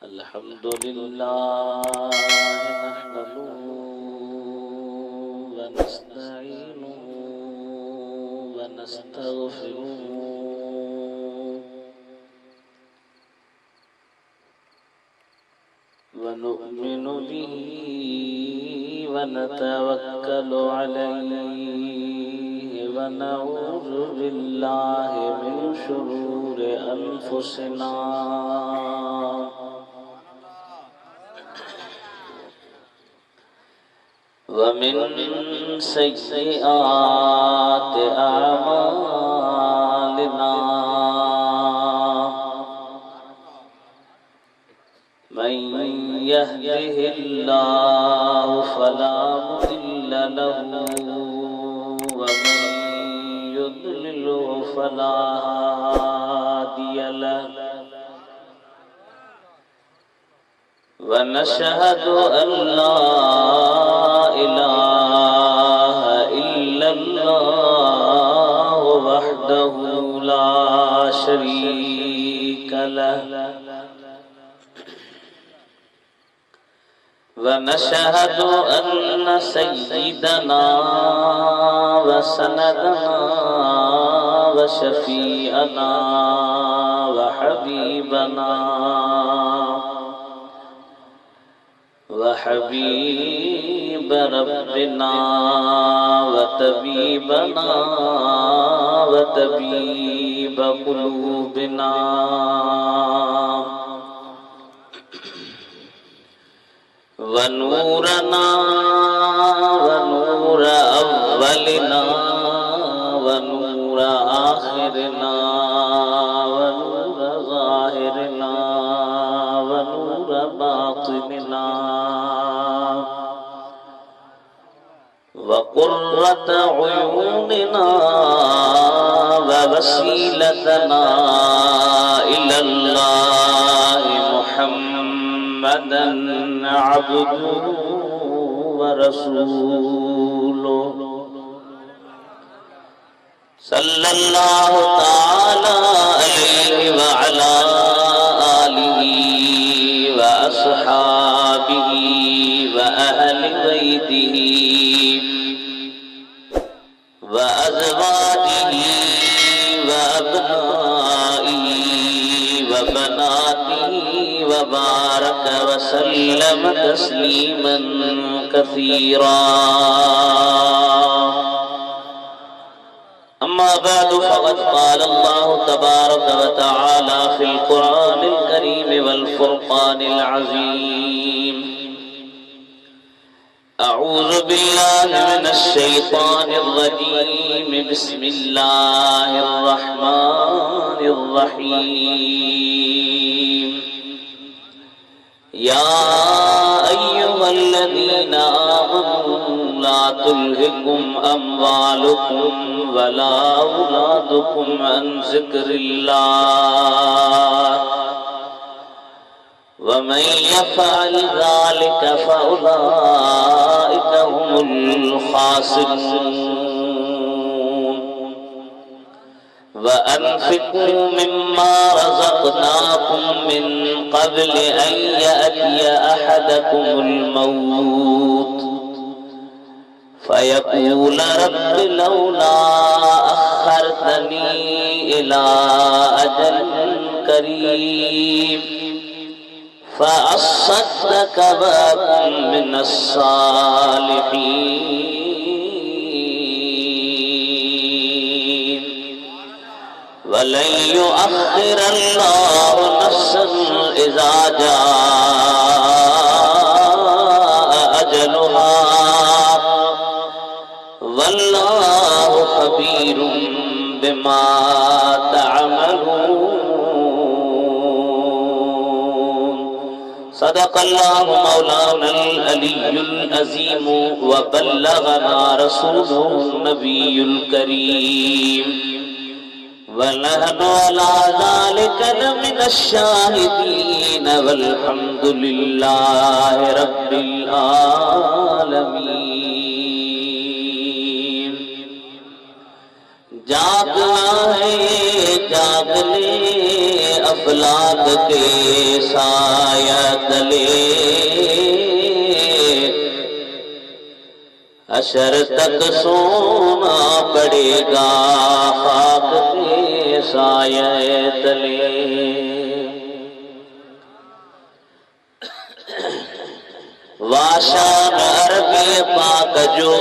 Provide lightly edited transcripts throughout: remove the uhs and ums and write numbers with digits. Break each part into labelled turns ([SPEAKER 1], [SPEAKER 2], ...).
[SPEAKER 1] अल्हम्दुलिल्लाह नहमदुहु व नस्तईनुहु व नस्तगफिरुहु व नु'मिनु बिही व नतवक्कलु अलैहि व नऊज़ु बिल्लाहि मिन शुरूरि अनफुसिना वमिन सय्यिआति अअमालिना मन यहदिहिल्लाहु फला मुदिल्ल लहु व मन युद्लिलहु फला हादिय लहु व नशहदु अल्ला इलाहा इल्लल्लाह वहदहु ला शरीक लहु व नशहदु अन्न सय्यिदना व सनदना व शफीअना व हबीबना व हबीब रब्बिना व तबीबना व तबीब कुलूबिना व नूरना व नूर अव्वलिना व नूर आखिरना व नूर ज़ाहिरना व नूर बातिनिना व क़ुर्रत उयूनिना व वसीलतना इलल्लाहि मुहम्मदन अब्दुहु व रसूलुहु सल्लल्लाहु तआला अलैहि व अला आलिहि व अस्हाबिहि व अहलि बैतिहि व अज़वाजिहि व अब्नाइहि व बनातिहि व बारक व सल्लम तस्लीमन कसीरा अम्मा बअद फ़क़द क़ाल अल्लाहु तबारक व तआला फ़िल क़ुरआनिल करीम वल फ़ुरक़ानिल अज़ीम अऊज़ु बिल्लाहि मिनश शैतानिर रजीम बिस्मिल्लाहिर रहमानिर रहीम या अय्युहल्लज़ीना आमनू ला तुल्हिकुम अम्वालुकुम वला औलादुकुम अन ज़िक्रिल्लाह वमन यफ़अल ज़ालिक फ़उलाइक हुमुल ख़ासिरून वअन्फ़िक़ू मिम्मा रज़क़नाकुम मिन क़ब्ल अन यअतिय अहदकुमुल मौत फ़यक़ूल रब्बि लौला अख़्ख़रतनी इला अजलिन क़रीब फ़अصدق वअकुन मिनस्सालिहीन वलन युअख़्ख़िरल्लाहु नफ़्सन इज़ा जाअ अजलुहा वल्लाहु ख़बीरुम बिमा तअमलून सदक़ल्लाहु मौलानल अलियुल अज़ीम व बल्लगना रसूलुहुन नबियुल करीम व नहनु अला ज़ालिका लमिनश शाहिदीन वल्हम्दुलिल्लाहि रब्बिल आलमीन। जागना है जाग ले अफलाक के साया तले हशर तक सोना पड़ेगा खाक के साये तले। वाशान अरबी पाक जो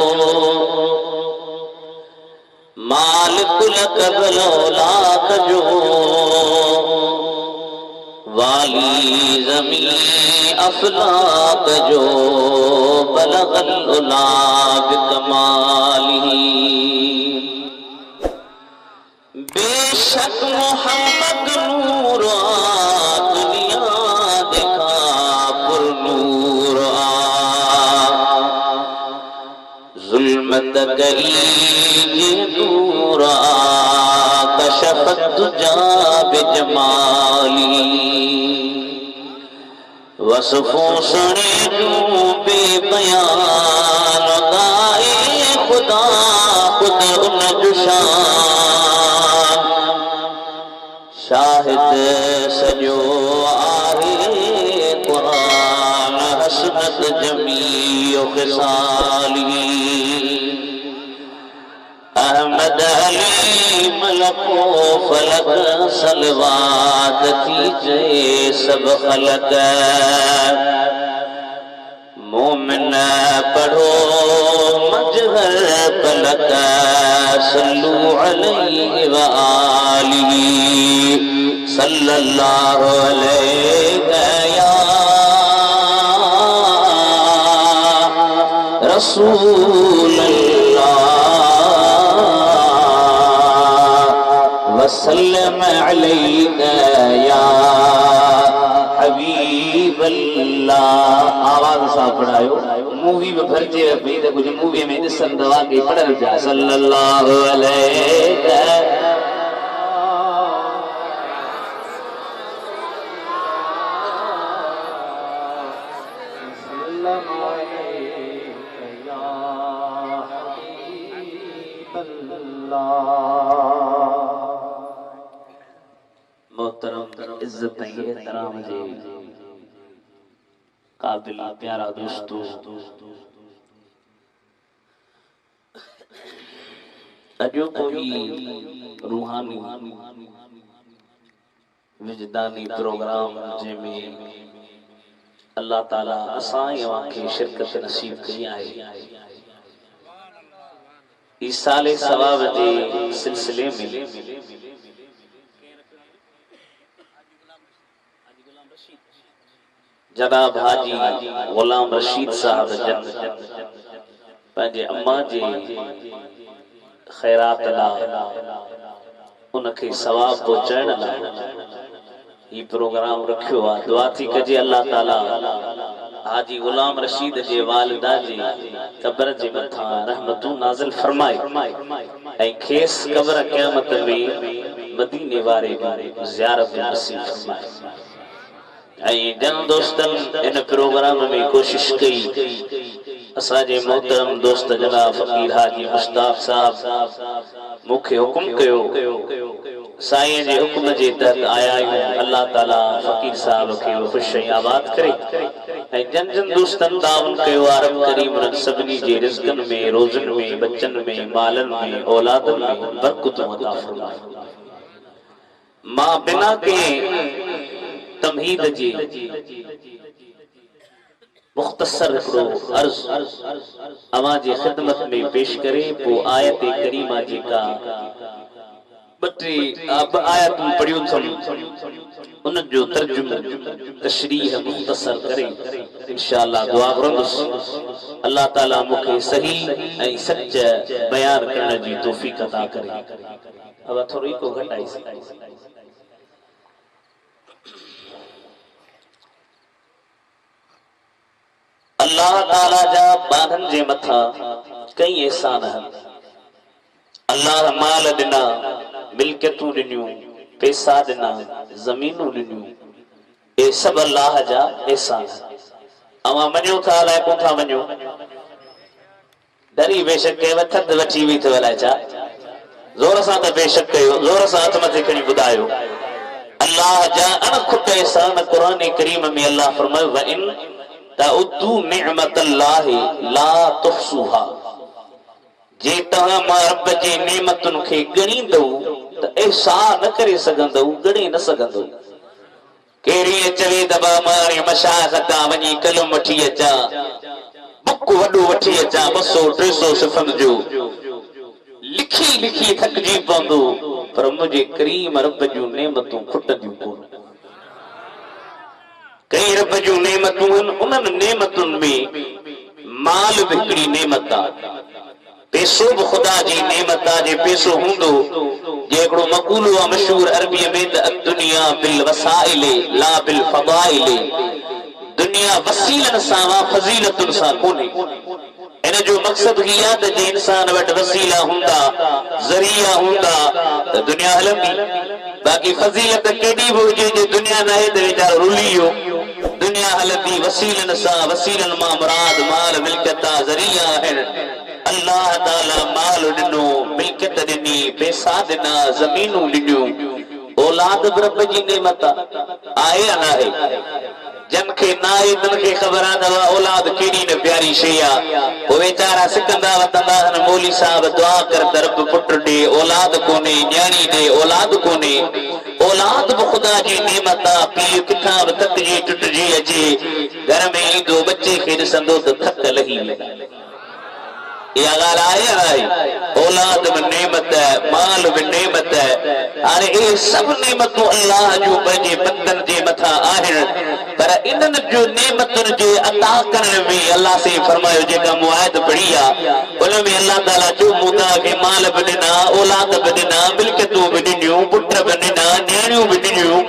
[SPEAKER 1] मालिकुल कबलौलाक जो वाली ज़मी अफलाक जो बलगल उला बिकमाली। बेशक मोहम्मद नूर दुनिया देखा पुर नूर जुल्मत गई ये नूर कशफत तुजा बिजमाली। वसफों सने बेबयान गाए खुदा खुद उन जुशान शाहिद सजो आहे कुरान हसनत जमीओ खिसाली। अहमद अली मलको फलक सलवात थी सब खलक। मोमिन पढ़ो मजहर पलक सल्लु अलैहि व आलिही सल्लल्लाहु अलैहि या रसूल वसल्लम अलैका या हबीब अल्लाह। आवाज सां पढ़ायो। मूवी में भरजे पई त कुछ मूवी में ॾिसण दवा के पढ़ल पिया सल्लल्लाहु अलैका इज्जत एहतराम जे काबिल प्यारा दोस्तों, अजो कोई रूहानी विजदानी प्रोग्राम जंहिंमें अल्लाह ताला असां खे शिरकत नसीब कई आहे। ईसाले सवाब जे सिलसिले में जनाब हाजी गुलाम रशीद साहब जन पंहिंजे अम्मा जे खैरात लाइ उनके सवाब पहुचाइण लाइ ही प्रोग्राम रखियो आहे। दुआ थी कजे अल्लाह ताला हाजी गुलाम रशीद जे वालिदा जे कब्र जे मथां रहमतूं नाज़िल फरमाए ऐं खेस कब्र क़यामत में मदीने वारे ज़ियारत नसीब फरमाए। जन दोस्तन इन प्रोग्राम में कोशिश कई असांजे मोहतरम दोस्त जनाब फकीर हाजी मुश्ताक साहब मुखे हुकुम कयो साईं जे हुकुम जे तहत आया आहियूं। अल्लाह ताला फकीर साहब खे खुश ऐं आबाद करे ऐं जन जन दोस्तन तावन कयो रब करीम उन्हनि सभिनी जे रिज़्क़नि में रोज़नि में बच्चनि में मालनि में औलादनि में बरकतूं अता फरमाए। मां बिना के तमहीद जी मुख्तसर हिकिड़ो अर्ज़ अवां जी ख़िदमत में पेश करे पोइ आयत करीमा जेका ॿ टे आयतूं पढ़ियूं अथमि उन जो तर्जुमो तशरीह मुख्तसर करे इंशाअल्लाह दुआ घुरंदुसि अल्लाह ताला मूंखे सही ऐं सच बयान करण जी तौफ़ीक़ अता करे। अब थोड़ी को घटाई अल्लाह ताला जा बांधन जे मथा कई एहसान है। अल्लाह माल दिना मिल्कियतूं दिनियूं पैसा दिना जमीनूं दिनियूं ये सब अल्लाह जा एहसान है। अवां मञो था अलाए कोथा मञो डरी बेशक के वथद वठी हुई तो अलाए छा जोर सां त बेशक कयो जोर सां हथ मथे खणी ॿुधायो अल्लाह जा अणखुट एहसान कुरान करीम में अल्लाह फरमाए व इन तउद्दू निअमतल्लाहि ला तुहसूहा। जे तव्हां मां रब जी नेमतुनि खे ॻणींदव त एहसान न करे सघंदव, ॻणे न सघंदव। केरी चवे दबा मारे मशाज़ का वञी कलम वठी अचां, बुक वॾो वठी अचां 200-300 सिफ़न जो, लिखी लिखी थकजी पवंदो, पर मुझे करीम रब जूं नेमतूं खुटंदियूं कोन। कई रब जूं नेमतूं उन्हनि नेमतुनि में माल बि हिकिड़ी नेमत आहे, पैसो बि ख़ुदा जी नेमत आहे। जे पैसो हूंदो, जे हिकिड़ो मक़ूलो आहे मशहूर अरबीअ में त दुनिया बिल वसाइल ला बिल फदाइल, दुनिया वसीलनि सां वा फज़ीलतुनि सां कोन्हे। इन जो मक़सद ही आहे त जे इंसान वटि वसीला हूंदा, ज़रिया हूंदा त दुनिया हलंदी। बाक़ी फज़ीलत केॾी बि हुजे, जे दुनिया न आहे त वीचारो रुली वियो। दुनिया हलंदी वसीलनि सां, वसीलनि मां मुराद माल मिल्कियत ज़रिया आहिनि। अल्लाह ताला माल ॾिनो, मिल्कियत ॾिनी, पैसा ॾिना, ज़मीनूं ॾिनियूं, औलाद बि रब जी नेमत आहे या न आहे? जन खे न आहे तन खे ख़बर आहे त औलाद केॾी न प्यारी शइ आहे। उहे वीचारा सिकंदा वतंदा आहिनि, मौली साहब दुआ कर त रब पुट ॾे, औलाद कोन्हे, न्याणी ॾे, औलाद कोन्हे। औलाद बि ख़ुदा जी नेमत आहे। पीउ किथां बि थकिजी टुटिजी अचे, घर में ईंदो, बच्चे खे ॾिसंदो त थक लही वेंदा। इहा ॻाल्हि आहे या न आहे? औलाद बि नेमत है, माल बि नेमत है। हाणे इहे सभु नेमतूं अल्लाह जूं पंहिंजे बंदनि जे मथां आहिनि, पर इन्हनि जो नेमतुनि जे अता करण में अल्लाह से फरमायो, जेका मुआयद पढ़ी आहे उन में अल्लाह ताला जो मूं तव्हांखे माल बि ॾिना, औलाद बि ॾिना, मिल्कियतूं बि ॾिनियूं, पुट बि ॾिना, नियाणियूं बि ॾिनियूं,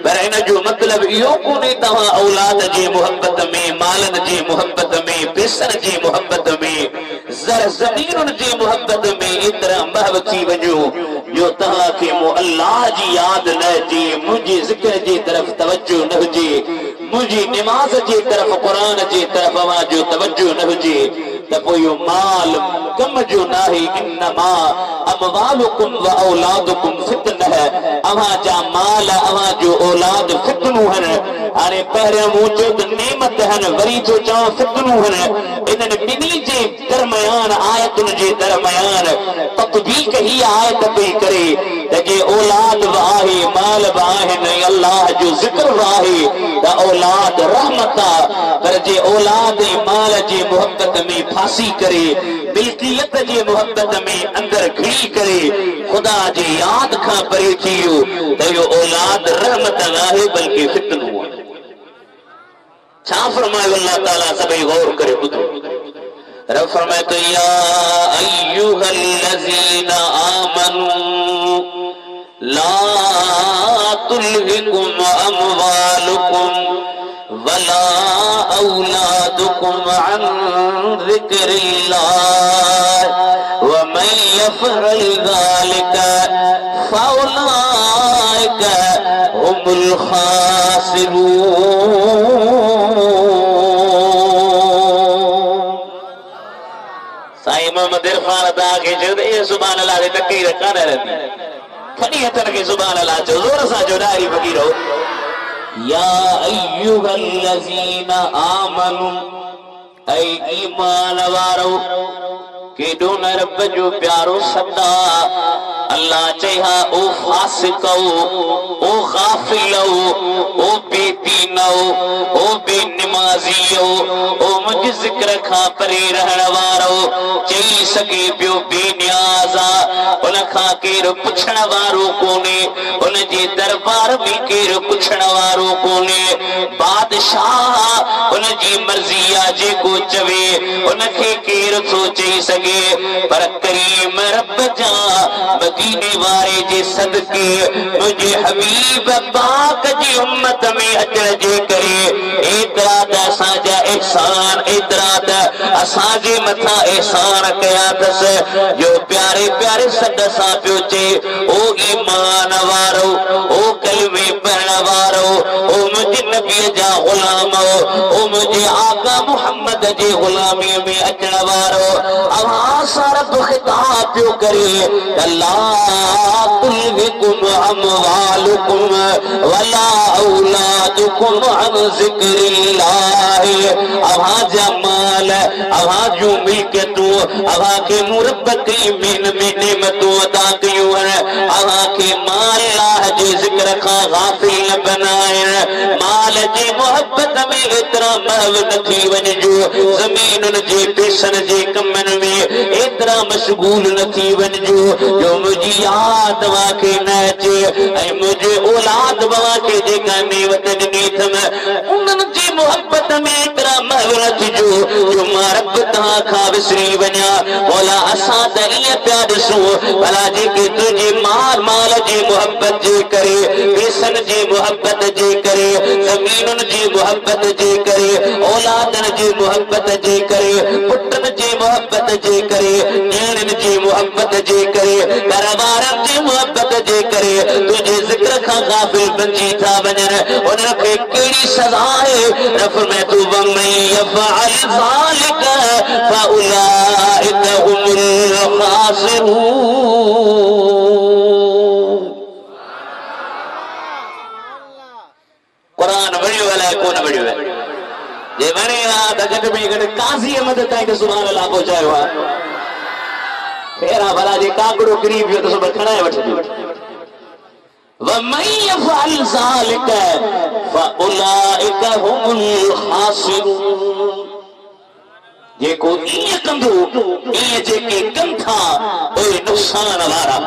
[SPEAKER 1] पर इन जो मतिलबु इहो कोन्हे तव्हां औलाद जी मुहबत में, मालनि जी मुहबत में, पैसनि जी मुहबत में, ज़मीनुनि जी मुहबत में एतिरा महव थी वञो जो तव्हांखे मूं अल्लाह जी यादि न अचे, मुंहिंजे ज़िक्र जी तरफ़ तवजो न हुजे, मुंहिंजी निमाज़ जी तरफ़, क़ुरान जी तरफ़ अवां जो तवजो न हुजे, त पोइ इहो माल कम जो न आहे। इन्नमा अमवालुकुम व औलादुकुम फितनह, अवां जा माल, अवां जो औलाद फितनूं आहिनि। हाणे पहिरियों मूं चयो त नेमत आहिनि, वरी थो चवां फितनूं आहिनि। इन्हनि ॿिन्ही जे दरमियान, आयतुनि जे दरमियान तत्बीक ही आयत पई करे त जे औलाद बि आहे, माल बि आहिनि, अल्लाह जो ज़िक्र बि आहे त औलाद रहमत आहे, पर जे औलाद ऐं माल जे मुहबत में फासी करे, मिल्कियत जे मुहबत में अंदर घिरी करे, ख़ुदा जी यादि खां परे थी वियो त इहो औलाद रहमत न आहे बल्कि फितनो आहे। छा फरमायो अल्लाह ताला? सभई गौर करे ॿुधो। रब फरमाए तो या अय्युहल्लज़ीना आमनू ला तुल्हिकुम अमवालुकुम वला औलादुकुम अन ज़िक्रिल्लाह वमन यफ़अल ज़ालिका फ़उलाइका हुमुल ख़ासिरून। साईं मोहम्मद इरफान अदा के चयो ए सुभान अल्लाह दे टके रखा न रहंदी, खणी हथन के सुभान अल्लाह चयो, जोर सां चयो, ॾाढी फ़क़ीरो। या अय्युहल्लज़ीना आमनू, ऐ ईमान वारो, केॾो न रब जो प्यारो सदा। अल्लाह चया ओ फासिको, ओ गाफिलो, ओ बेदीनो, ओ बेनमाज़ियो, ओ मुझे ज़िक्र खां परे रहण वारो, चई सके पियो बेनियाज़ा, उन खां केरु पुछण वारो कोन्हे, उन जे दरबार में केरु पुछण वारो कोन्हे। बादशाह उन जी मर्ज़ी आहे, जेको चवे उन खे केरु थो चई सघे, पर करीम रब जा मदीने वारे जे सदके मुझे हबीब पाक जी उम्मत में अचण जे करे एतिरा त असांजा एहसान, एतिरा त असांजे मथां एहसान कया अथसि, जो प्यारे प्यारे सद सां पियो चए ओ ईमान वारो, ओ कलमे पढ़ण वारो, ओ मुंहिंजे नबी जा गुलाम ओ मुझे आका मोहम्मद जी गुलामी में अचण वारो आवाज सारा तो खिताब पियो करे अल्लाह तुलहिकुम अमवालुकुम वला औलादुकुम अन जिक्रिल्लाह अवा जमाल अवा जो मिल्कियतूं अवा के मुरब्बती में नेमतूं अदा कयूं अवा के माल अल्लाह जे जिक्र का गाफिल न बनाए माल जी मोहब्बत में एतरा महव न थी वञिजो ज़मीनुन जे पैसन जे कमन में एतरा मशगूल न थी वञिजो जो मुझी याद वाके न अचे ऐं मुझे औलाद वाके जेका नेवत ॾिनी अथम उन्हनि जी मोहब्बत में एतरा महव न थिजो जो मां रब तव्हां खां विसरी वञा मौला असां त ईअं पिया ॾिसूं भला जेके तुंहिंजे माल जी मोहब्बत जे करे पैसन जी मोहब्बत जे करे ज़मीनुन जी मोहब्बत जे करे औलादन जी मोहब्बत जे करे पुटन जी मोहब्बत जे करे न्याणिन जी मोहब्बत जे करे घरवारन जी मोहब्बत जे करे तुझे जिक्र खां गाफिल बची था वञन उन्हनि खे कहिड़ी सज़ा आहे रफ़ में तू वमन यफ़अल ज़ालिक फउलाइक हुमुल ख़ासिरून कुरान वड़ियो है कोन वड़ियो है जे वणे हा त घट में घट काज़ी अहमद ताईं सुभान अल्लाह पहुचायो आहे फेरा भला जे काकड़ो किरी पियो त सब खणाए वठिजो वमन यफ़अल ज़ालिक फउलाइक हुमुल ख़ासिरून जेको ईअं कंदो ईअं जेके कनि था उहे नुक़सान वारा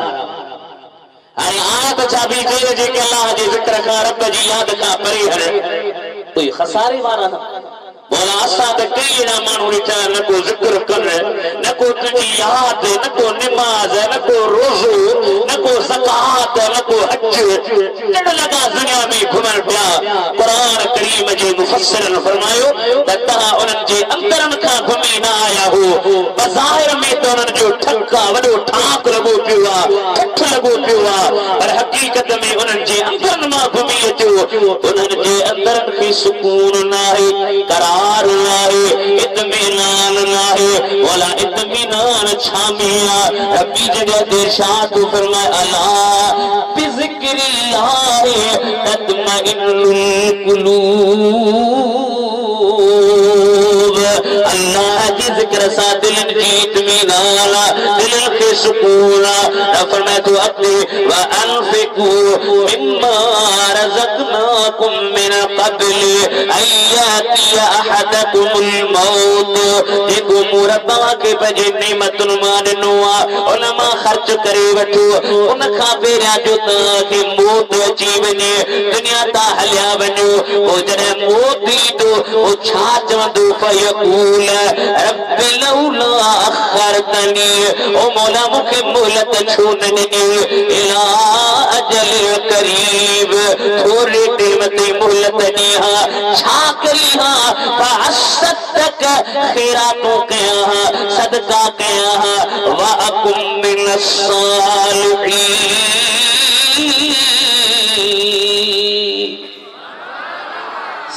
[SPEAKER 1] हाणे आयत छा बि चई जेके अल्लाह जे ज़िक्र खां रब जी याद खां परे हल कोई खसारे वारा न बोला असां त कई अहिड़ा माण्हू ॾिठा न को ज़िक्र कनि न को तुंहिंजी यादि न को निमाज़ न को रोज़ो न को ज़कात न को हज ॾण लॻा दुनिया में घुमण पिया क़ुरान करीम जे मुफ़स्सिरनि फरमायो त तव्हां उन्हनि जे अंदरनि खां घुमी न आया हो बज़ाहिर में त उन्हनि जो ठक आहे वॾो ठाक लॻो पियो आहे ठठ लॻो पियो आहे पर हक़ीक़त में उन्हनि जे अंदरनि मां घुमी अचो उन्हनि जे अंदरनि खे सुकून न आहे करार न आहे इत्मीनान न आहे वला इत्मीनान छामिया रब्बी जगह ते इरशाद फरमाए अला बिज़िक्रिल्लाह तत्मइन्नुल कुलूब अल्लाह के जिक्र सा दिलन जी इत्मीनान दिलन के सुकून फरमाए तो अपने व अनफिकू मिम्मा रज़क़नाकुम मिन क़ब्ल अय्यातिया अहदकुमुल मौत जेको मुरब्बा के बजे नेमतुन माननो उन मां खर्च करे वठो उन खां पहिरियां जो तव्हांखे मौत अची वञे दुनिया तां हलिया वञो पोइ जॾहिं मौत ईंदो पोइ छा चवंदो फयकूल रब लौला अखरतनी ओ मौला मूंखे मोहलत छो न ॾिनी इला अजल करीब थोरे टेम ते मोहलत ॾी हा छा करी हा फअसदक खैरातूं कया हा सदका कया हा व अकुम मिनस सालिहीन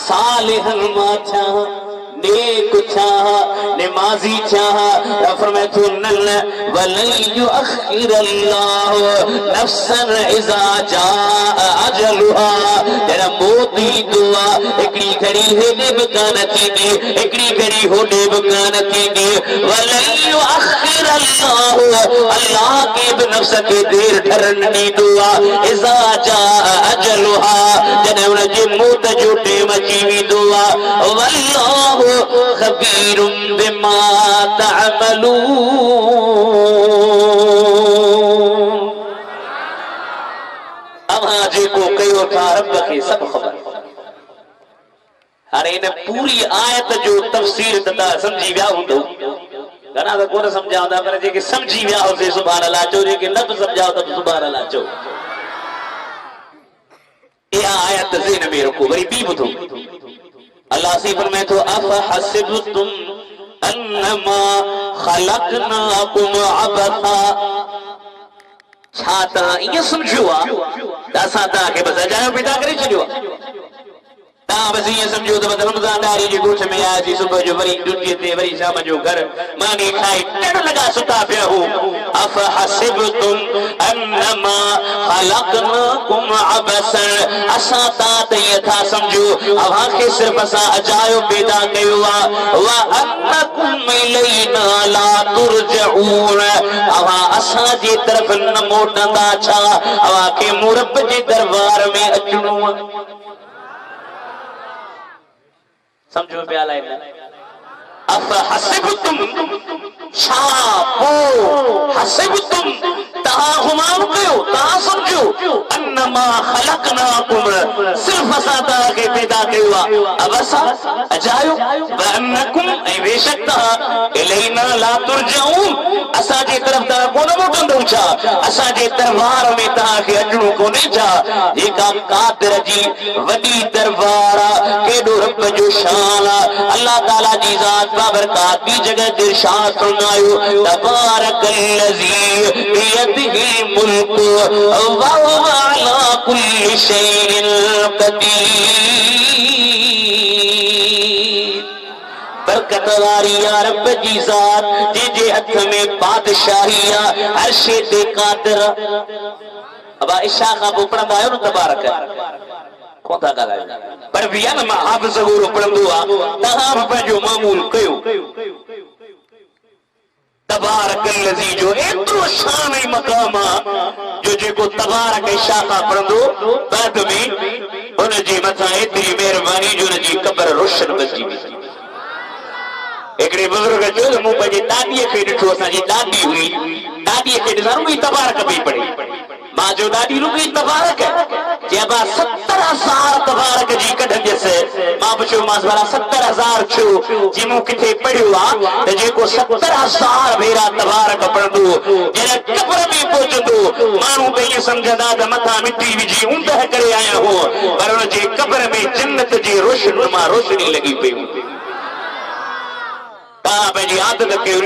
[SPEAKER 1] सालिहन मां छा नेक छा नमाजी छा फरमाए तो नल वलन युअखिर अल्लाह नफ्सन इज़ा जाअ अजलुहा जरा मौत ईंदो आहे हिकिड़ी घड़ी हेॾे बि कान थींदी हिकिड़ी घड़ी होॾे बि कान थींदी वलन युअखिर अल्लाह अल्लाह के बि नफ्स खे देर ठरण ॾींदो आहे इज़ा जाअ अजलुहा जॾहिं हुनजी मौत जो टेम अची वेंदो आहे वल्लाहु खबीरुम बिमा तअमलून अव्हां जेको कयो था रब खे सभु ख़बर हाणे इन पूरी आयत जो तफ़सीर तव्हां सम्झी विया हूंदो घणा त कोन सम्झा हूंदा पर जेके सम्झी विया हुजे सुभाणे अल्लाह चओ जेके न बि सम्झा त सुभाणे अल्लाह चओ इहा आयत ज़हन में रखो वरी ॿी ॿुधो अल्लाह से फरमाए तो अफहसिबतुम अन्नमा खलकनाकुम अबथा छा तव्हां ईअं सम्झो आहे त असां तव्हांखे बसि अजायो पैदा करे छॾियो आहे
[SPEAKER 2] ता बस ये समझो तो रमजानदारी जी गोठ में आया जी सुबह जो वरी दुनिया ते वरी शाम जो घर मानी खाई टेड़ लगा सुता पिया हूं अफ हसिबतुम अन्नमा खलकनाकुम अबसन असा ता ते था समझो अवा के सिर्फ असा अजायो पैदा कयो वा अन्नकुम इलैना ला तुरजऊन अवा असा जे तरफ न मोटंदा छा अवा के मुरब जे दरबार में अचणो समझो प्याला है अफ हसिबतुम शापो हसिबतुम ता गुमान कयो ता समझो अन्नमा खलकनाकुम सिर्फ असाता के पैदा कयो अबसा अजायो वअन्नकुम ऐ बेशक ता इलैना ला तुरजऊन असा जे तरफ ता कोन मोटंदो छा असा जे दरबार में ता के अचणो कोने छा जेका कादिर जी वडी दरबार केडो रब जो शान अल्लाह ताला जी जात बाबरकात की जगह इरशाद फरमायो तबारकल्लज़ी बियदिहिल मुल्क व हुवा अला कुल्ली शैइन कदीर बरकत वारी या रब जी जात जे हथ में बादशाही हर शे ते कादिर अब इशा का पढ़ंदा आयो न तबारक कौन था गाला पर बिया न हाफ़िज़ ज़रूर पढ़ंदो आ तहां पंहिंजो मामूल कयो तबारकल्लज़ी जो एतिरो शान ऐं मक़ाम जो जेको तबारक शाखा पढ़ंदो बाद में हुन जे मथां एतिरी महिरबानी जो हुन जी क़ब्र रोशन बची वेंदी एकड़े बुजुर्ग जो मूं पंहिंजे ॾाॾीअ खे ॾिठो असांजी ॾाॾी हुई ॾाॾीअ खे ॾिसां रुॻी तबारक पई पढ़े मां जो ॾाॾी रुॻी तबारक जंहिं 70,000 तबारक जी कढंदसि मां पुछियो मां भला 70,000 छो जी मूं किथे पढ़ियो आहे त जेको 70,000 भेरा तबारक पढ़ंदो जॾहिं क़ब्र में पहुचंदो माण्हू त ईअं सम्झंदा त मथां मिटी विझी ऊंदह करे आया हो पर हुन जे क़ब्र में जन्नत जी रोशनी मां रोशनी लॻी पई हूंदी पंहिंजी आदत कयो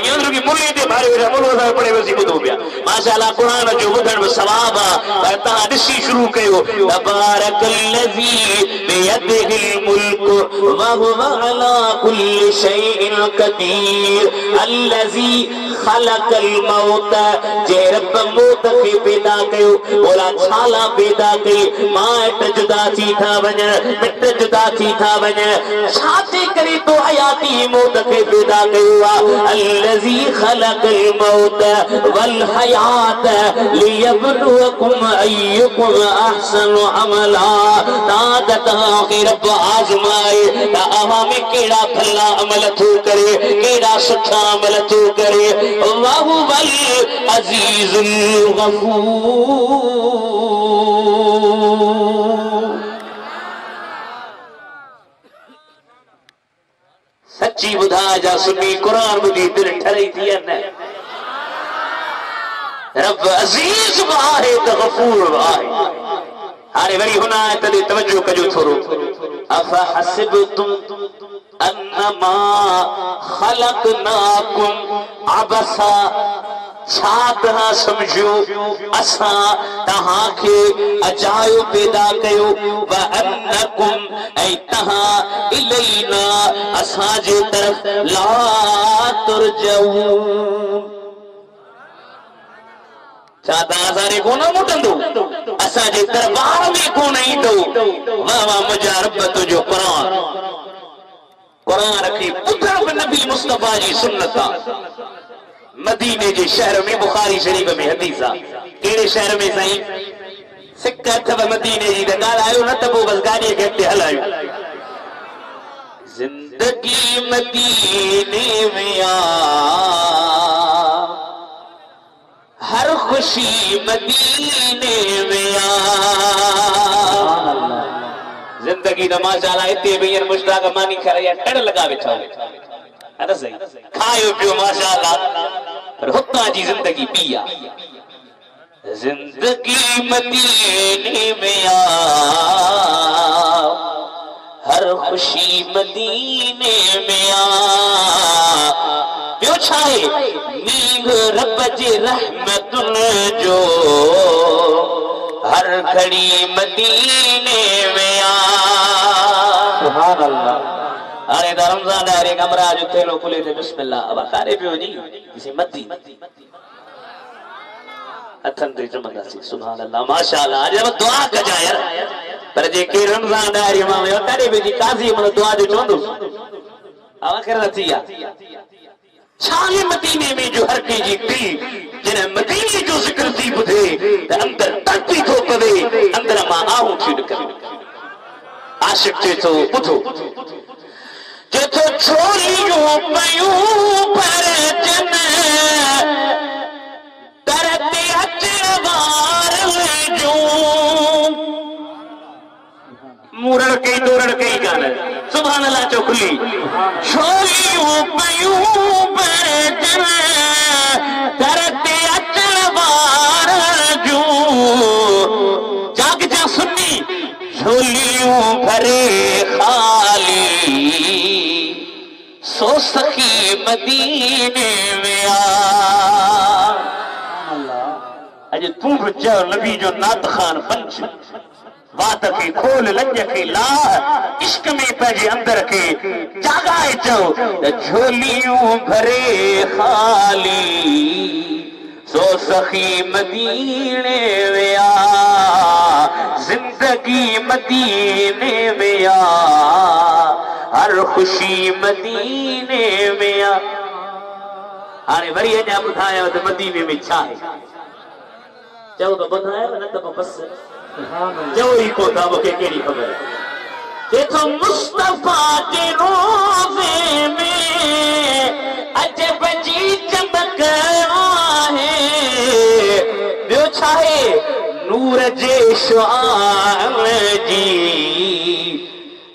[SPEAKER 2] मुले ते भारे मुलो पढ़े वसी ॿुधो पिया माशाअल्लाह क़ुरान जो ॿुधण में सवाब आहे पर तव्हां ॾिसी शुरू कयो तबारकल्लज़ी बियदिहिल मुल्क व हुवा अला कुल्ली शैइन कदीर अल्लज़ी खलकल मौत जे रब मौत खे पैदा कयो बोला छाला पैदा कई मां जुदा थी था वञण मिट जुदा थी था वञण छा थी करे तो हयाती मौत खे पैदा अल्लज़ी खलकल मौत वल हयात लियब्लुवकुम अय्युकुम अहसनु अमला ताकत के रब आजमाए ता अवा में केड़ा भला अमल थो करे केड़ा सुठा अमल थो करे अल्लाहु वल अजीजुल गफूर सच्ची बुधा जा सुनी कुरान बुधी दिल ठरी थी न रब अजीज आहे त गफूर आहे हाणे वरी हुना तदे तवज्जो कजो थोरो अफ हसिबतुम अन्नमा खलकनाकुम अबसा छा तव्हां समझो असां तव्हां खे अजायो पैदा कयो व अन्नकुम ऐं तव्हां इलैना असां जे तरफ़ ला तुरजऊन छा तव्हां असांखे कोन मोटंदो असां जे दरबार में कोन ईंदो वाह वाह मुंहिंजा रब तुंहिंजो क़ुरान क़ुरान खे ॿुधण बि नबी मुस्तफ़ा जी सुन्नत आहे मदीने जे शहर में बुखारी शरीफ में हदीस आहे कहिड़े शहर में साईं सिक अथव मदीने जी त ॻाल्हायो न त पोइ बसि गाॾीअ खे अॻिते हलायो ज़िंदगी मदीने में आ हर खुशी मदीने में आ जिंदगी न माशाअल्लाह हिते बि हींअर मुश्ताक मानी करे या टड़ लॻा वेठा है ना सही खायो पियो माशाअल्लाह पर हुतां जी जिंदगी ॿी आहे जिंदगी मदीने में आ हर खुशी मदीने में आ ॿियो छा आहे मींहुं रब जे रहमतुन जो हर घड़ी मदीने में आ
[SPEAKER 3] सुभान अल्लाह।
[SPEAKER 1] अरे दा रमजान है रे कमरा जो थेलो खुले थे बिस्मिल्लाह अब कारे पियो जी किसी मद्दी अथन ते चमंदा सी सुभान अल्लाह माशाअल्लाह आज अब दुआ कजा यार पर जे के रमजान है रे मां कारे पे जी काजी मतलब दुआ जो चवंदो अब आखिर थी या छाले मदीने में जो हर के जी दिल जिने मदीने जो जिक्र थी बुधे ते अंदर तड़पी थो पवे अंदर मां आहू थी निकरे आशिक थे तो बुधो जे तो छोलियो पयूं पर जन करते अचवार जो मुरड़ के तोरड़ के गाने सुभान अल्लाह चौखली छोलियो पयूं पर जन करते अचवार जो जाग जा सुन्नी झोलियों भरे खाली सो सखी मदीने में आ अज तू चो नबी जो नात खान पंच बात के खोल लंज के ला इश्क में पंहिंजे अंदर के जागाए चो झोलियों भरे खाली सो सखी मदीने में आ जिंदगी मदीने में आ हर खुशी मदीने में आ हाणे वरी अञा ॿुधायो त मदीने में छा आहे चओ त ॿुधायो न त बस चओ ई कोन था मूंखे कहिड़ी ख़बर देखो मुस्तफा के रोज़े में अजब जी चमक आहे ॿियो छा आहे नूर जे शुआन जी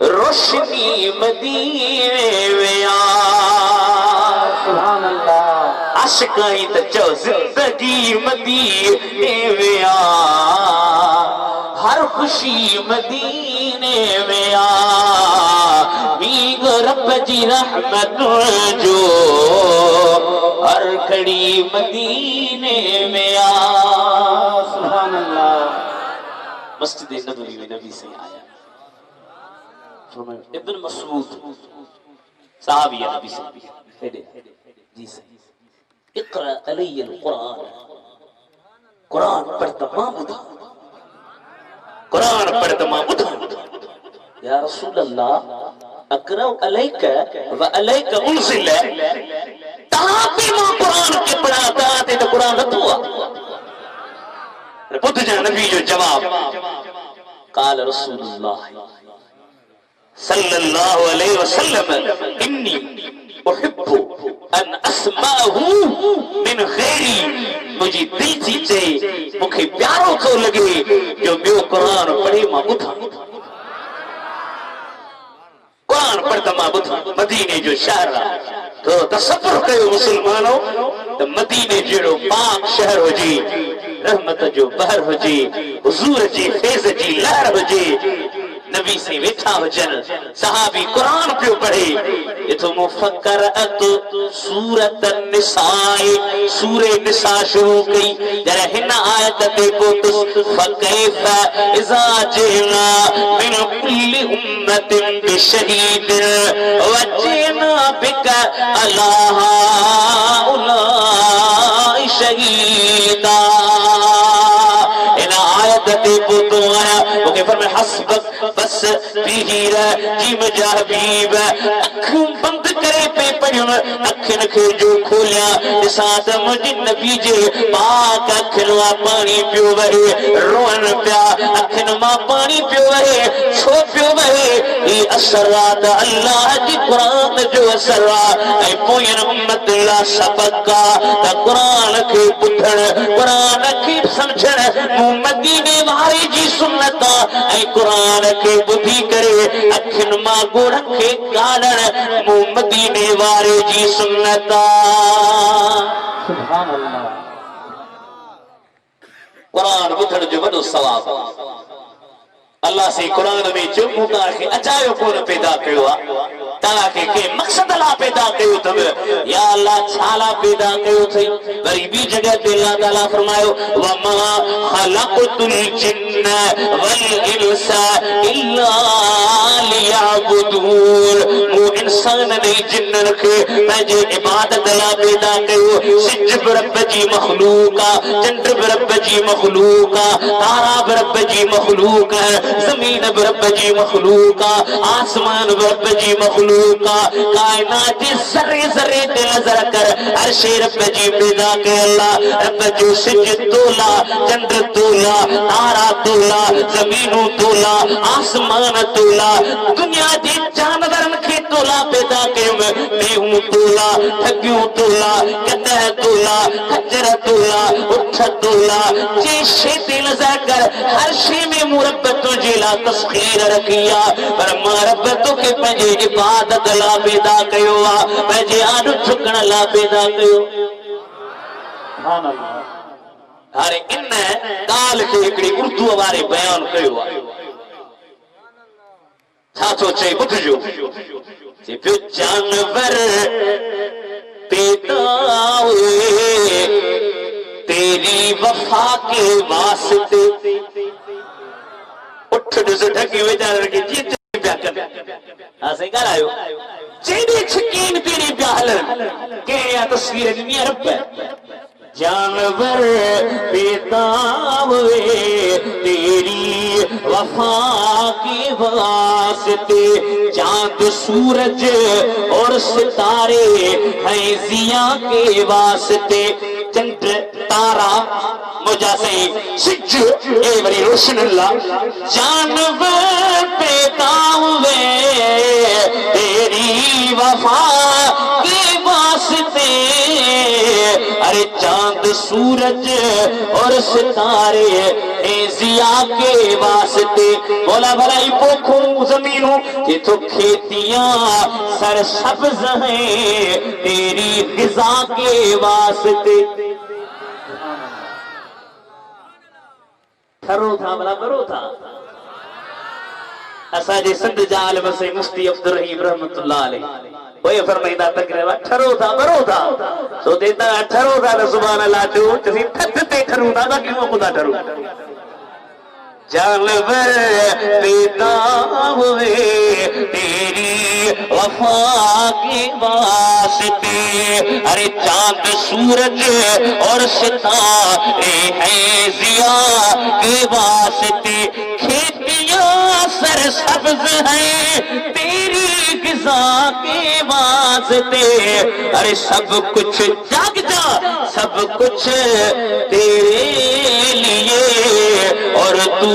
[SPEAKER 1] रोशनी मदीने में आ सुभान अल्लाह आशिकाई त चओ जिंदगी मदीने में आ हर खुशी मदीने में आ मीग रब जी रहमत जो हर घड़ी मदीने में आ सुभान अल्लाह मस्जिद नबवी में नबी से आया इब्न मसूद साहबी है नबी से जी सही इक़रा अलैयल कुरान कुरान पढ़ तमाम बुधा कुरान पढ़ तमाम बुधा या रसूल अल्लाह अक़रा अलैक व अलैक उनज़िल तहां पे मां कुरान के पढ़ाता ते तो कुरान न हुआ बुध जा नबी जो जवाब काल रसूलुल्लाह सल्लल्लाहु अलैहि वसल्लम इन्नी उहिब्बु अन अस्माहु मिन गैरी मुझी दिल थी चे मुखे प्यारो थो लगे जो ॿियो कुरान पढ़े मां ॿुधां कुरान पढ़ता मां ॿुधां मदीने जो शहर आहे तो तसव्वुर कयो मुसलमानो त मदीने जहिड़ो पाक शहर हुजे रहमत जो बहर हुजे हुजूर जी फैज़ जी लहर हुजे नबी से वेठा हुजन सहाबी कुरान पियो पढ़े इथो मुफक्कर अत सूरत निसाए सूरे निसा शुरू कई जरा हिन आयत ते पहुतुस फकैफ इज़ा जिना मिन कुल्ली उम्मतिन बिशहीद वजना बिक अला उलाई शहीदा इन आयत ते पहुतो आया मुखे फरमाया हस्बक बस पीर जी मुझा हबीब अखूं बंद करे पे पढ़ियुम अखिन खे जो खोलिया ॾिसां त मुंहिंजे नबी जे पाक अखिन मां पाणी पियो वहे रोअन पिया अखिन मां पाणी पियो वहे छो पियो वहे ही असर आहे त अल्लाह जी क़ुरान जो असर आहे ऐं पोयनि उम्मत लाइ सबक़ आहे त क़ुरान खे ॿुधण क़ुरान खे सम्झण मूं मदीने वारे जी सुन्नत आहे ऐं क़ुरान के बुद्धि करे अखिन मां गुण के गाड़न मूं मदीने वारे जी सुन्नत
[SPEAKER 3] सुभान अल्लाह
[SPEAKER 1] कुरान ॿुधण जो वॾो सवाब अल्लाह से कुरान में जो मूं तव्हांखे अजायो कोन पैदा कयो आहे तव्हांखे के मक़सद लाइ
[SPEAKER 2] पैदा कयो तब या अल्लाह छाला पैदा कयो थई वरी बी जगह ते अल्लाह ताला फरमायो वमा खलक़तुल जिन्न वल इंसा इल्ला लियअबुदून वो इंसान ने जिन्न खे पंहिंजे इबादत ला पैदा कयो सिज रब जी मखलूक आ चंड रब जी मखलूक आ तारा रब जी मखलूक है जमीन रब जी मखलूक आ आसमान रब जी मखलूक आ कायनात के जर्रे जर्रे ते नजर कर हर शे रब जी पैदा के अल्लाह रब जो सिज तोला चंड तोला तारा तोला जमीनू तोला आसमान तोला दुनिया के जानवरन के तोला पैदा कयो मेहू तोला ठगियूं तोला कतह तोला खच्चर तोला उठ तोला जे शे ते नजर कर हर शे में मुरब्बत तुझे ला तस्खीर रखिया पर मुरब्बत के पंहिंजे इबादत ला पैदा कयो आ पंहिंजे आॾ झुकण ला पैदा कयो सुभान अल्लाह हाणे इन ॻाल्हि खे हिकिड़ी उर्दू वारे बयान कयो आहे छा थो चए ॿुधजो जे पियो जानवर पैदा हुए तेरी वफा के वास्ते उठ ॾिस ढकी वेचारे के जीत पिया कर हां सही ॻाल्हायो जेॾे छकीन तेरी पिया हलनि कहिड़ी तस्वीर ॾिनी रब जानवर पैदा हुए तेरी वफा के वास्ते चांद सूरज और सितारे हैं जिया के वास्ते चंद्र तारा मुझा से सिज ए वरी रोशन अल्लाह जानवर पैदा हुए तेरी वफा के वास्ते अरे चांद सूरज और सितारे जिया के वास्ते बोला भलाई पोखू जमीनों ये तो खेतियां सर सब्ज हैं तेरी ग़िज़ा के वास्ते ठरो था भला करो था असाजे सिंध जा आलिम से मुफ्ती अब्दुल रहीम रहमतुल्लाह अलैहि ओए फरमाइंदा तकरीर ठरो था बरो था सो देता ठरो था न सुभान अल्लाह जो तसी ठत ते ठरू था बाकी वो खुदा ठरू जानवर पैदा हुए तेरी वफा के वास्ते अरे चांद सूरज और सितारे हैं जिया के वास्ते खेतियां सर सब्ज हैं तेरी ग़िज़ा के वास्ते अरे सब कुछ जाग जा सब कुछ तेरे लिए और तू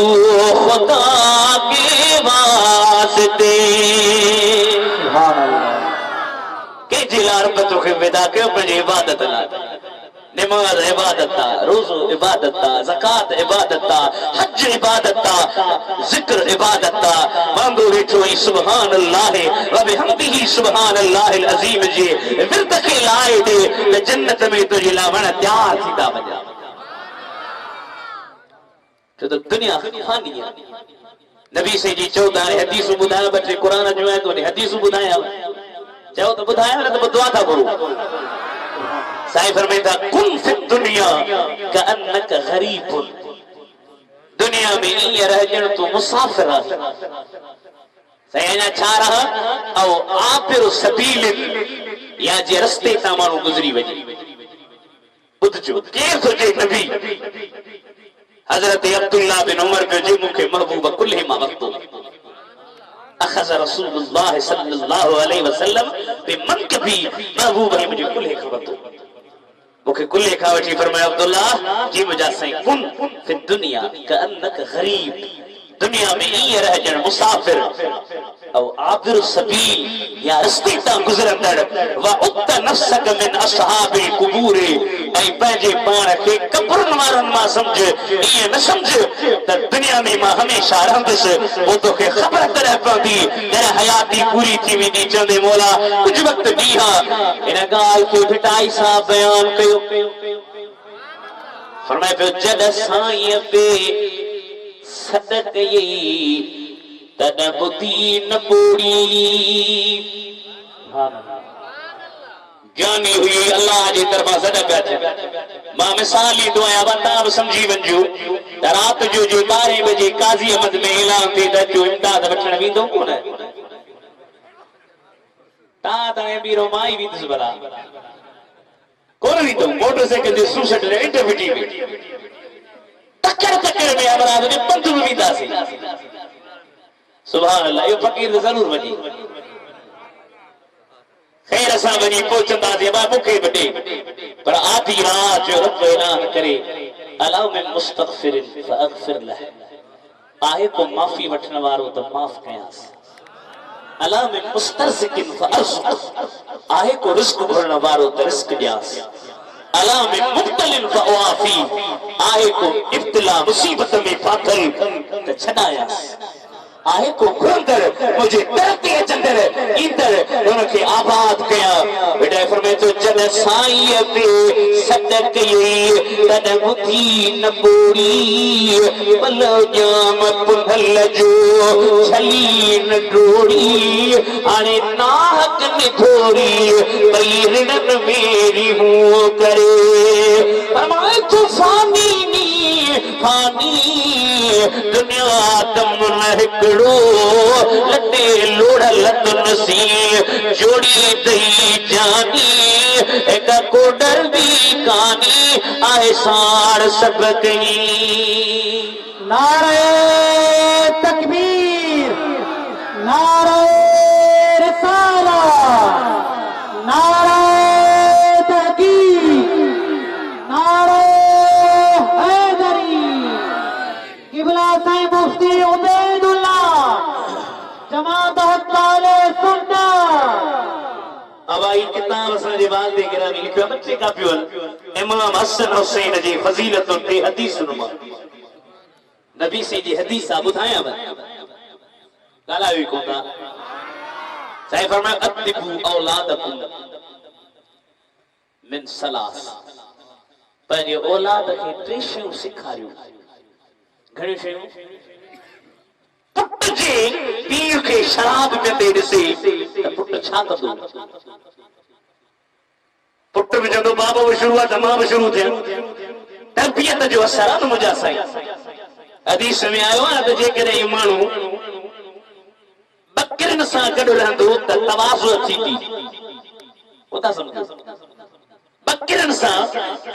[SPEAKER 2] खुदा के वास्ते के जिलार पत्रों के विदा के पंहिंजी इबादत ला नमाज इबादत रोज़ो इबादत ज़कात इबादत हज इबादत जिक्र इबादत मांगो वेठो सुभान अल्लाह व बिहम्दिही सुभान अल्लाहिल अज़ीम जे विरद खे लाए दे जन्नत में तुझे ला वण तैयार थींदा वञा तो दुनिया फानी है नबी से जी 14 हदीस बुधाया बचे कुरान जो है तो हदीस बुधाया चाहो तो बुधाया ना तो दुआ था करो साईं फरमाइंदा कुन फि दुनिया कअन्नक गरीब दुनिया में ईअं रहजण तू मुसाफिर साईं छा रहा औ आबिर सबील या जे रस्ते तां माण्हू गुज़री वञे ॿुधजो केर थो चए नबी हजरत अब्दुल्लाह बिन उमर पे जो मुखे महबूब कुल्हे मा वक्तो अखज़ रसूलुल्लाह सल्लल्लाहु अलैहि वसल्लम पे मन के भी महबूब है मुझे कुल्हे खबतो मुखे कुल्हे खा वठी फरमाया अब्दुल्लाह जी मुझा सही कुन फि दुनिया कअन्नक गरीब दुनिया में ईअं रहजण मुसाफिर औ आबिर सबील या रस्ते तां गुज़रंदड़ व उत नफ्सक मिन असहाबिल कुबूर ऐं पंहिंजे पाण खे कब्रुनि वारनि मां सम्झ ईअं न सम्झ त दुनिया में मां हमेशह रहंदुसि पोइ तोखे ख़बर तॾहिं पवंदी जॾहिं हयाती पूरी थी वेंदी चवंदे मौला कुझु वक़्तु ॾींहं हिन ॻाल्हि खे भिटाई सां बयानु कयो फरमाए पियो जॾहिं साईं पे सॾ कयई तॾहिं ॿुधी न ॿोड़ी ज्ञानी हुई अल्लाह जे तरफा सदका थे मां मिसाल ही दुआया वता समझी वंजो रात जो जे 12 बजे काजी अहमद में ऐलान थे त जो इमदाद वठण वींदो कोन ता तने बीरो माई वींदस भला कोन वींदो मोटरसाइकिल जे सुसट रे इंटरविटी में टक्कर में अमराद ने पंध में वींदासी सुभान अल्लाह यो फकीर जरूर वनी खैर असा वनी पहुंचंदासीं बा मुखे बटे पर आधी रात जो रब ऐलान करे अलाउ में मुस्तगफिरिन फअगफिर लह आहे को माफी वठण वारो त माफ कयांस अलाउ में मुस्तरसिकिन फअरज़ुक आहे को रिस्क भरण वारो त रिस्क ॾियांस अलाउ में मुब्तलिन फअवाफी आहे को इब्तिला मुसीबत में फाथल त छॾायांस आहे को घुरंदड़ मुझे तरती अचंदड़ ईंदड़ उनखे आबाद कया बेटा फरमाए तो जन साईं पे सदक ये तन बुधी न बोरी पलो जाम पुनल जो छली न डोरी आने नाहक ने थोरी भई ऋणन मेरी हूं करे फरमाए तो फानी नी फानी दुनिया दम हिकड़ो लटे लोड़ लतन सी जोड़ी दई जानी एक को डर भी कानी आए सार सब कहीं
[SPEAKER 3] नारे तकबीर नारे रिसाला नारे तहकीक नारे हैदरी किबला साईं मुफ्ती उबैदुल्लाह जमात हक़ सुन्ना
[SPEAKER 2] अब आई किताब असां जे वालदे गिरामी लिखियो बच्चे का पियो इमाम हसन हुसैन जी फजीलतुन ते हदीस नुमा नबी से जी हदीस बुधाया वन गाला हुई कोना साईं फरमाया अतिबू औलादकुम मिन सलास पंहिंजे औलाद खे टे शयूं सेखारियो घणी शयूं पुट जे पीउ खे शराब पींदे ॾिसे त पुट छा कंदो पुट बि चवंदो बाबा बि शुरू आहे त मां बि शुरू थियां तरबियत जो असर आहे न मुंहिंजा साईं हदीस में आयो आहे त जेकॾहिं इहो माण्हू बकरिन सां गॾु रहंदो त तवाज़ुअ थींदी उता सम्झो बकरिन सां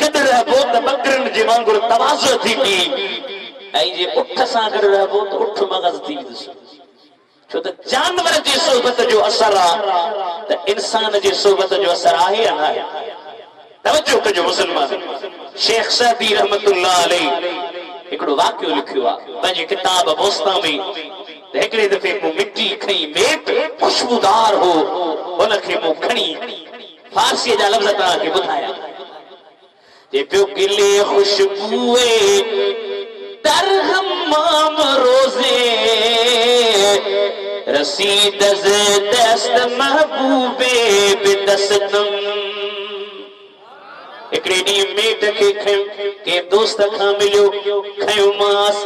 [SPEAKER 2] गॾु रहबो त बकरिन जे वांगुरु तवाज़ुअ थींदी ऐं जे उठ सां गॾु रहबो त उठ मगज़ थी वेंदुसि छो त जानवर जी सोबत जो असर आहे त इंसान जी सोबत जो असर आहे या न आहे तवज्जो कजो मुसलमान शेख सदी रहमतुल्लाह अलैह हिकिड़ो वाक़ियो लिखियो आहे पंहिंजी किताब बोस्ता में त हिकिड़े दफ़े मूं मिटी खई मेट खुशबूदार हो उनखे मूं खणी फारसीअ जा लफ़्ज़ तव्हांखे ॿुधायां जे पियो गिले खुशबूए दर हम्माम रोज़े रसीद दस्त महबूबे बिदस्तम हिकिड़े ॾींहुं मेट खे खयो कंहिं दोस्त खां मिलियो खयो मांस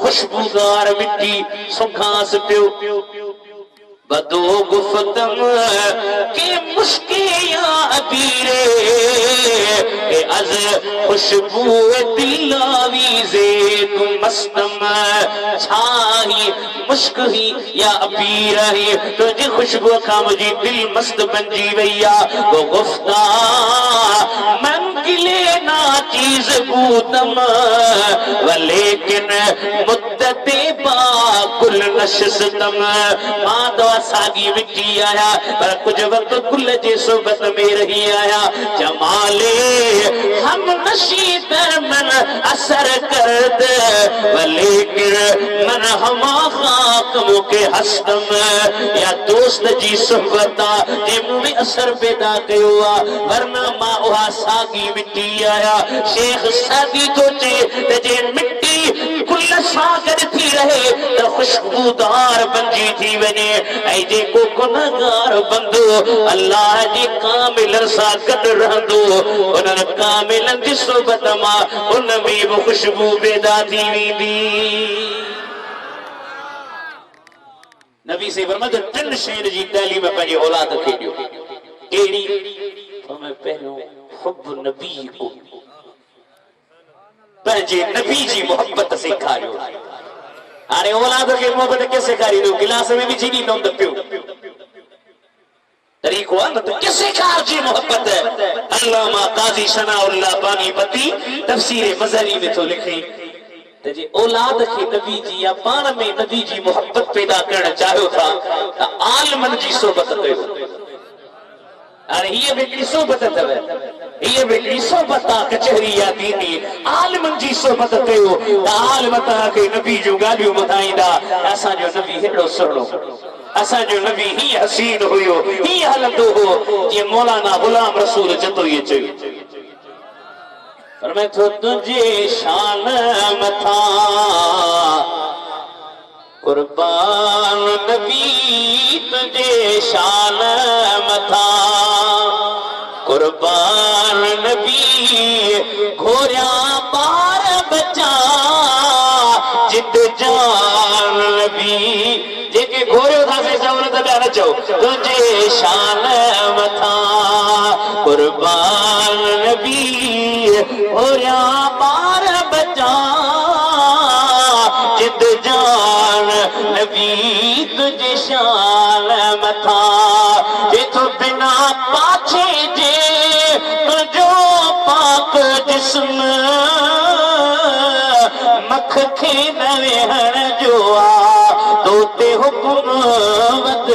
[SPEAKER 2] खुशबूदार मिटी सुखांस पियो बदो गुफ्तम के मुश्के या अबीरे ए अज खुशबू दिलावी जे तुम मस्तम छाही मुश्क ही या अबीर ही तुझे खुशबू का मुझे दिल मस्त बनजी वैया वो गुफ्ता मन गिले ना चीज बूतम वलेकिन मुद्दते बा कुल नशस्तम मां दवा सागी मिटी आया पर कुछ वक्त कुल जे सोबत में रही आया जमाले हम नशी तर मन असर करद वलेकिन मन हमा खाक मुके हस्तम या दोस्त जी सोबत जे मुझे असर पैदा कयो वरना मां उहा सागी मिटी आया शेख सादी तो चे जे मिट्टी कुल सागर थी रहे तो खुशबूदार बनजी थी वने ऐ जेको गुनहगार बंदो अल्लाह जी कामिलन सां गॾु रहंदो उन्हनि कामिलन जी सोबत मां उन में बि खुशबू पैदा थी वेंदी नबी से फरमायो टिन शयुनि जी तालीम पंहिंजे औलाद खे ॾियो कहिड़ी
[SPEAKER 1] तो मैं पहिरियों हुब नबी को
[SPEAKER 2] पंहिंजे नबी जी मोहब्बत सेखारियो। हाणे औलाद खे मोहब्बत कीअं सेखारींदो? गिलास में विझी ॾींदो त पियो। तरीक़ो आहे न त कीअं सेखारजे मोहब्बत। अल्लामा काज़ी सनाउल्लाह पानीपती तफ़सीर मज़हरी में थो लिखे त जे औलाद खे नबी जी या पाण में नबी जी मोहब्बत पैदा करण चाहियो था त आलिमनि जी सोबत कयो। अरे ये भी सोबत अथव, ये भी सोबत आहे कचहरी या दीनी। आलिमनि जी सोबत कयो त आलिम तव्हांखे नबी जूं ॻाल्हियूं ॿुधाईंदा। असांजो नबी हेॾो सुहिणो, असांजो नबी हीअं हसीन हुयो, हीअं हलंदो हो जीअं मौलाना गुलाम रसूल जतोई चयो। पर मैं तो तुझे शान मथा कुर्बान नबी तुझे शान मथा कुर्बान नबी घोरिया बार बचा जिद जान नबी जेके घोरियो था से चवण त ॿिया न चओ तुझे शान मथा कुर्बान नबी घोरिया बार बचा जिद जान नबी तुझे शान मथा जे तो बिना पाछे जे तुझो पाक जिस्म मख खे न वेहण जो आ तोते हुक्म वत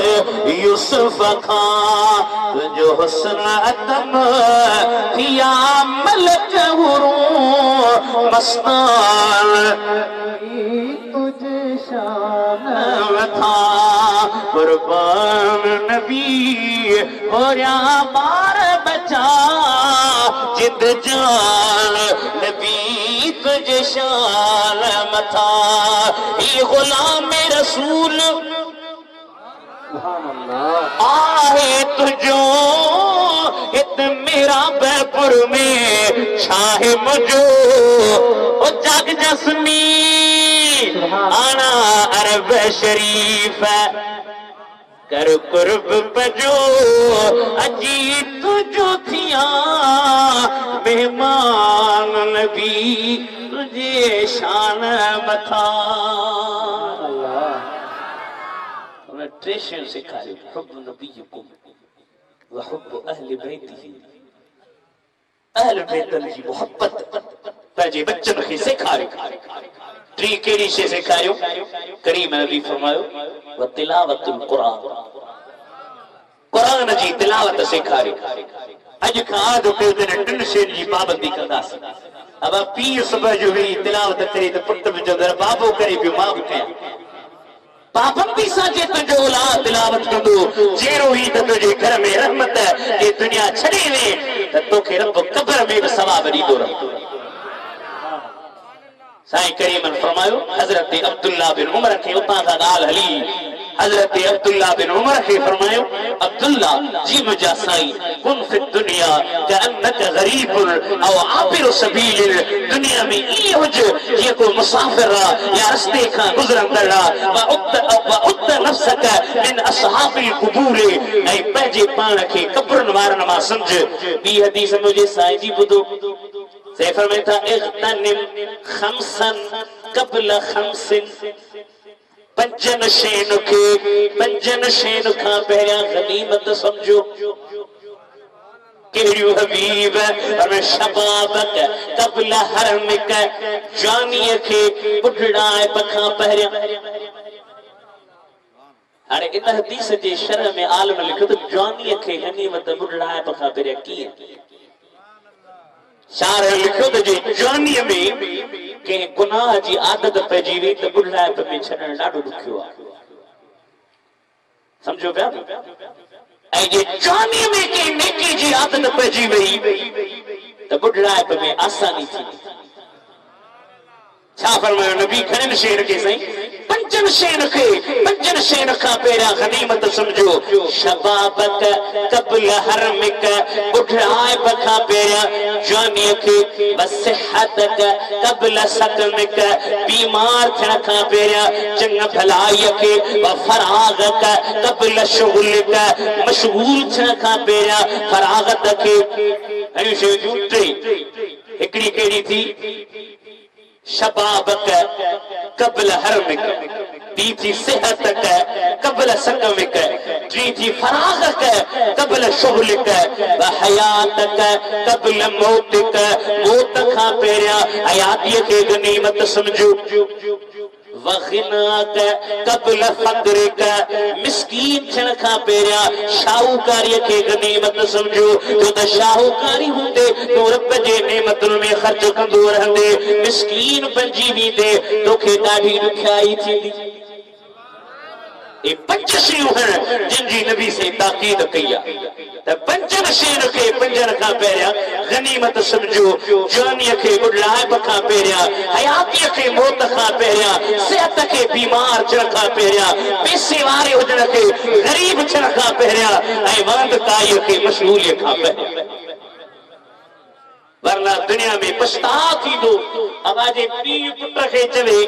[SPEAKER 2] यूसुफ खां तुझो हुस्न अतम थिया मलक हुरू मस्तान तुझे शान मथा कुर्बान नबी होया बार बचा जिद जान नबी तुझे शान मथा ये गुलाम रसूल आहे तुझो इत मेरा बैपुर में छाहे मुझो ओ जग जसमी आना अरब शरीफ कर कुर्ब पजो अजी तुझो थिया मेहमान नबी तुझे शान मथा। ट्रेशन सिखारियो हुब नबीकुम व हुब अहले बैतिही अहले बैतन जी मोहब्बत पंहिंजे बच्चन खे सेखारियो। टी कहिड़ी शइ सेखारियो? करीम नबी फरमायो व तिलावतुल क़ुरान क़ुरान जी तिलावत सेखारियो। अॼु खां आदो कयो त टिन शयुनि जी पाबंदी कंदासीं। अब पीउ सुबुह जो वेही तिलावत करे त पुट बि चवंदो बाबो करे पियो मां बि कयां। पाबंदी सां जे तुंहिंजो औलाद तिलावत कंदो जहिड़ो ई त तुंहिंजे घर में रहमत ये दुनिया छॾे वे त तोखे रब क़ब्र में बि सवाब ॾींदो रहंदो। साईं करीमन फरमायो हज़रत अब्दुल्ला बिन उमर खे उतां खां ॻाल्हि हली। हज़रत अब्दुल्ला बिन उमर खे फरमायो अब्दुल्ला जी मुंहिंजा साईं कुन फिद दुनिया कअन्नक गरीबुन औ आबिरु सबील दुनिया में ई हुज जीअं को मुसाफ़िर या रस्ते खां गुज़रंदड़ व उत नफ्सक मिन असहाबिल क़ुबूर ऐं पंहिंजे पाण खे क़ब्रनि वारनि मां सम्झ। ॿी हदीस मुंहिंजे साईं जी ॿुधो से फरमाए था इग़्तनिम खमसन क़ब्ल खमसिन पंजन शयुनि खां पहिरियां गनीमत समझो। कहिड़ियूं हबीब पर शबाबक क़ब्ल हरमिक जवानीअ खे ॿुढड़ाइप खां पहिरियां। हाणे इन हदीस जे शरह में आलिम लिखियो त जवानीअ खे गनीमत ॿुढड़ाइप खां पहिरियां कीअं? शार लिखियो त जे जवानीअ में कंहिं गुनाह जी आदत पइजी वई त ॿुढड़ाइप में छॾणु ॾाढो ॾुखियो आहे। समझो पिया? ऐं जे जवानीअ में कंहिं नेकी जी आदत पइजी वई त ॿुढड़ाइप में आसानी थी। छा फरमायो नबी? घणनि शेर खे साईं पंचन शैन का पेरा गनीमत समझो शबाबक कबल हरमिक बुढ़ाए बखा पेरा जवानी के वसिहतक कबल सकमिक बीमार थियण खां पेरा चंग भलाई के व फरागक कबल शुगुलिक मशगूल थियण खां पेरा फरागत के अहिड़ी शयूं टे हिकड़ी कहिड़ी थी शबाबक कबल हरमिक दी थी सेहतक कबल सकमिक टी थी फरागक कबल शुगलिक व हयातक कबल मौतिक मौत खां पहिरियां हयातीअ खे गनीमत समझो वगिनाक कबल फक़रिक मिस्कीन थियण खां पहिरियां शाहूकारीअ खे गनीमत समझो जो त शाहूकारी हूंदे तूं रब जे नेमतुनि में ख़र्च कंदो रहंदे मिस्कीन बणिजी वेंदे तोखे ॾाढी ॾुखियाई थींदी ये पंच शयूं आहिनि जिन जी नबी से ताकीद कई आहे त पंचन शयुनि खे पंजनि खां पहिरियां गनीमत समझो जवानीअ खे बुढ़ाइप खां पहिरियां हयातीअ खे मौत खां पहिरियां सिहत खे बीमार थियण खां पहिरियां पैसे वारे हुजण खे ग़रीब थियण खां पहिरियां ऐं वांदकाईअ खे मशगूलीअ खां पहिरियां वरना दुनिया में पछताव थींदो अवाजे पीउ पुट खे चवे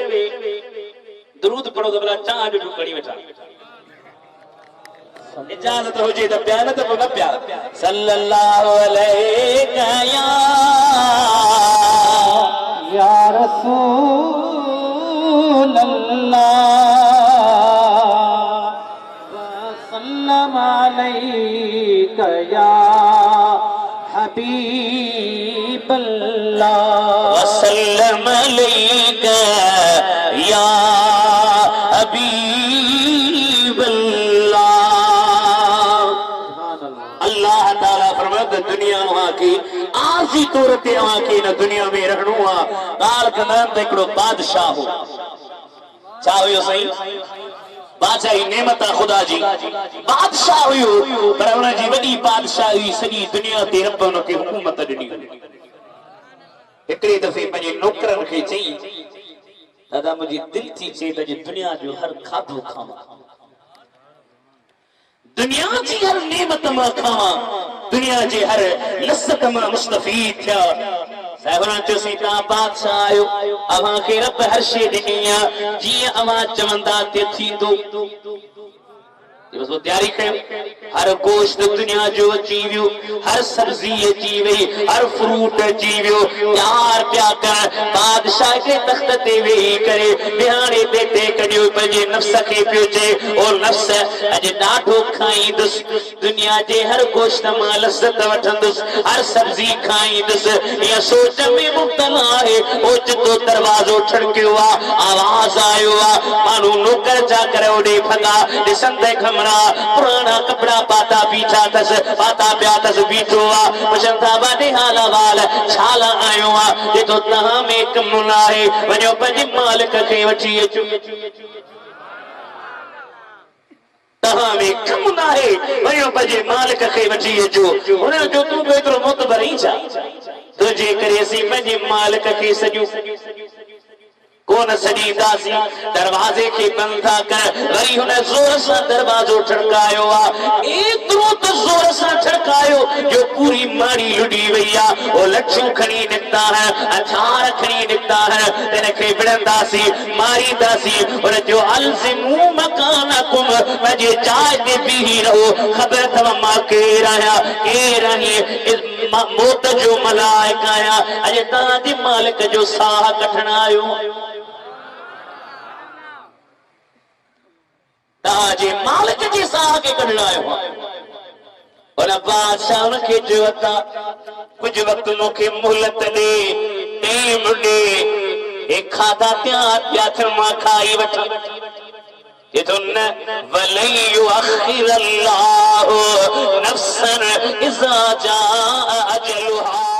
[SPEAKER 2] दरूद पढ़ो तो भला चाह जो खड़ी वेठा इजाजत हो जे त प्यार त न प्यार सल्लल्लाहु अलैहि
[SPEAKER 3] या रसूल अल्लाह वसल्लम अलैका या हबीब अल्लाह
[SPEAKER 2] वसल्लम अलैका या अल्लाह ताला फरमाता दुनिया की आजी तौर ते के न दुनिया में रहणो आ गाल कंदा त हिकड़ो बादशाह हो छा हुयो सही बादशाही नेमत खुदा जी बादशाह हुयो पर उन जी वडी बादशाही सॼी दुनिया ते रब उन खे हुकूमत ॾिनी हिकड़े दफ़े पंहिंजे नौकरनि खे चई दादा मुझे दिल थी चे त दुनिया जो हर खाधो खावा दुनिया जी हर नेमत मां खावा दुनिया जे हर लज़त मां मुस्तफीद थिया साहिबन चयोसीं तव्हां बादशाह आहियो अव्हां खे रब हर शइ ॾिनी आहे जीअं अव्हां चवंदा ते थींदो बस वो तैयारी कयो हर गोश्त दुनिया जो अची वियो हर सब्जी अची वई हर फ्रूट अची वियो यार प्या कर बादशाह के तख्त ते वेही करे बिहाने बेटे कढियो पंहिंजे नफ्स खे पियो चए ओ नफ्स अॼु ॾाढो खाईंदुसि दुनिया जे हर गोश्त मां लज़त वठंदुसि हर सब्जी खाईंदुसि ईअं सोच में मुब्तला आहे ओचितो दरवाज़ो ठड़कियो आहे आवाज़ आयो आहे माण्हू नौकर चाकर ओॾे भॻा ॾिसंदे पुराना कपड़ा पाता बीठा तस पाता पिया तस बीठो आ पुछन था बाडे हाल वाल छाला आयो आ ये तो तहां में कम न आहे वञो पंहिंजे मालिक खे वठी अचो तहां में कम न आहे वञो पंहिंजे मालिक खे वठी अचो उन जो तूं एतिरो मुतबर ई छा तुंहिंजे करे असीं पंहिंजे मालिक खे सॼो कौन सजीदासी दरवाजे के बंद था कर वरी हुन जोर से दरवाजो ठड़कायो आ एतरो तो जोर से ठड़कायो जो पूरी माड़ी लुडी वैया ओ लट्ठू खणी निकता है हथियार खणी निकता है तेने के बिड़ंदासी मारीदासी और जो अलजिमू मकानकुम मजे चाय दे भी रहो खबर तव मां के रहा के रही मौत जो मलाइक आया अजे तां दी मालिक जो साह कठण आयो ताजे मालिक जे साह के कढण आयो और बादशाह उनखे चयो था कुछ वक्त मूंखे मोहलत ॾे टेम ॾे हे खाधा त्या थियण मां खाई वठां ये तो न वलन युअखिर अल्लाहु नफ्सन इज़ा जाअ अजलुहा